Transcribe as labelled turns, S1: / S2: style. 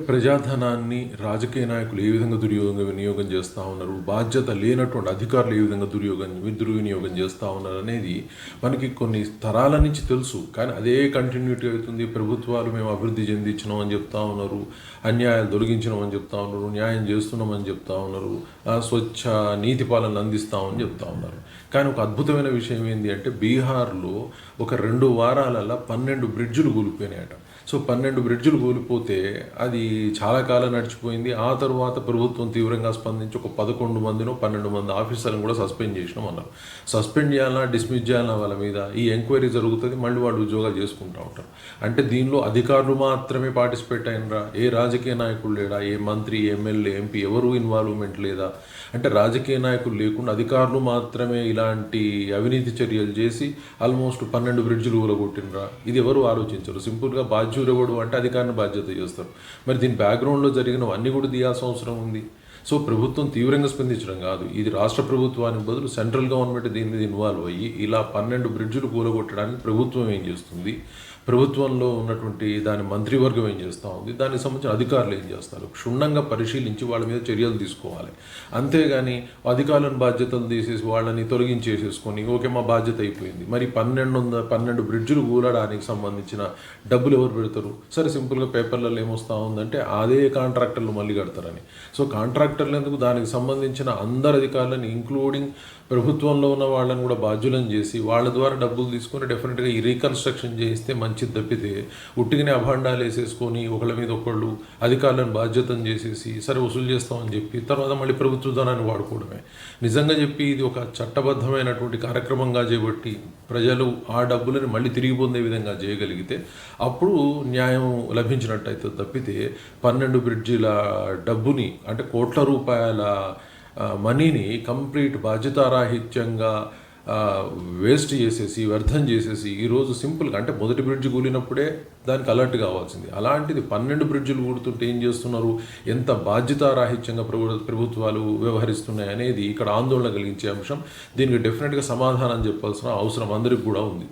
S1: ప్రజాధనాన్ని రాజకీయ నాయకులు ఏ విధంగా వినియోగం చేస్తూ ఉన్నారు, బాధ్యత లేనటువంటి అధికారులు ఏ విధంగా దుర్వినియోగం చేస్తూ ఉన్నారు అనేది మనకి కొన్ని తరాల నుంచి తెలుసు. కానీ అదే కంటిన్యూటీ అవుతుంది. ప్రభుత్వాలు మేము అభివృద్ధి చెందించినాం అని చెప్తా ఉన్నారు, అన్యాయాలు తొలగించినాం అని చెప్తా ఉన్నారు, న్యాయం చేస్తున్నామని చెప్తా ఉన్నారు, స్వచ్ఛ నీతి పాలన అందిస్తామని చెప్తా ఉన్నారు. కానీ ఒక అద్భుతమైన విషయం ఏంటి అంటే బీహార్లో ఒక 2 వారాలలో 12 బ్రిడ్జులు కూలిపోయినాయట. సో 12 బ్రిడ్జులు కూలిపోతే అది చాలా కాలం నడిచిపోయింది. ఆ తర్వాత ప్రభుత్వం తీవ్రంగా స్పందించి ఒక 11 మందినో 12 మంది ఆఫీసర్లను కూడా సస్పెండ్ చేసినాం అన్నారు. సస్పెండ్ చేయాలన్నా డిస్మిస్ చేయాలన్నా వాళ్ళ మీద ఈ ఎంక్వైరీ జరుగుతుంది, మళ్ళీ వాళ్ళు ఉద్యోగాలు చేసుకుంటూ ఉంటారు. అంటే దీనిలో అధికారులు మాత్రమే పార్టిసిపేట్ అయినరా, ఏ రాజకీయ నాయకులు లేడా, ఏ మంత్రి, ఎమ్మెల్యే, ఎంపీ ఎవరు ఇన్వాల్వ్మెంట్ లేదా? అంటే రాజకీయ నాయకులు లేకుండా అధికారులు మాత్రమే ఇలాంటి అవినీతి చర్యలు చేసి ఆల్మోస్ట్ 12 బ్రిడ్జులు కూలగొట్టినరా? ఇది ఎవరు ఆలోచించరు. సింపుల్గా బాధ్యుడెవడు అంటే అధికారిని బాధ్యత చేస్తారు. మరి దీని బ్యాక్గ్రౌండ్లో జరిగినవన్నీ కూడా తీయాల్సిన అవసరం ఉంది. సో ప్రభుత్వం తీవ్రంగా స్పందించడం కాదు, ఇది రాష్ట్ర ప్రభుత్వానికి బదులు సెంట్రల్ గవర్నమెంట్ దీని మీద ఇన్వాల్వ్ అయ్యి ఇలా 12 బ్రిడ్జులు కూలగొట్టడానికి ప్రభుత్వం ఏం చేస్తుంది, ప్రభుత్వంలో ఉన్నటువంటి దాని మంత్రివర్గం ఏం చేస్తూ ఉంది, దానికి సంబంధించిన అధికారులు ఏం చేస్తారు, క్షుణ్ణంగా పరిశీలించి వాళ్ళ మీద చర్యలు తీసుకోవాలి. అంతేగాని అధికారులను బాధ్యతలు తీసేసి వాళ్ళని తొలగించేసేసుకొని ఓకే మా బాధ్యత అయిపోయింది, మరి 12 బ్రిడ్జులు కూలడానికి సంబంధించిన డబ్బులు ఎవరు పెడతారు? సరే సింపుల్గా పేపర్లలో ఏమొస్తూ ఉందంటే అదే కాంట్రాక్టర్లు మళ్ళీ కడతారని. సో కాంట్రాక్టర్లు ఎందుకు, దానికి సంబంధించిన అందరు అధికారులను ఇంక్లూడింగ్ ప్రభుత్వంలో ఉన్న వాళ్ళని కూడా బాధ్యులను చేసి వాళ్ళ ద్వారా డబ్బులు తీసుకొని డెఫినెట్గా ఈ రీకన్స్ట్రక్షన్ చేస్తే మంచిది తప్పితే ఉట్టిగానే అభాండాలు వేసేసుకొని ఒకళ్ళ మీద ఒకళ్ళు అధికారులను బాధ్యతను చేసేసి సరే వసూలు చేస్తామని చెప్పి తర్వాత మళ్ళీ ప్రభుత్వ ధనాన్ని వాడుకోవడమే. నిజంగా చెప్పి ఇది ఒక చట్టబద్ధమైనటువంటి కార్యక్రమంగా చేపట్టి ప్రజలు ఆ డబ్బులను మళ్ళీ తిరిగి పొందే విధంగా చేయగలిగితే అప్పుడు న్యాయం లభించినట్టయితే తప్పితే 12 బ్రిడ్జిల డబ్బుని అంటే కోట్ల రూపాయల మనీని కంప్లీట్ బాధ్యతారాహిత్యంగా వేస్ట్ చేసేసి వ్యర్థం చేసేసి ఈరోజు సింపుల్గా అంటే మొదటి బ్రిడ్జ్ కూలినప్పుడే దానికి అలర్ట్ కావాల్సింది, అలాంటిది 12 బ్రిడ్జిలు కూడుతుంటే ఏం చేస్తున్నారు, ఎంత బాధ్యతారాహిత్యంగా ప్రభుత్వాలు వ్యవహరిస్తున్నాయి అనేది ఇక్కడ ఆందోళన కలిగించే అంశం. దీనికి డెఫినెట్గా సమాధానం చెప్పాల్సిన అవసరం అందరికి కూడా ఉంది.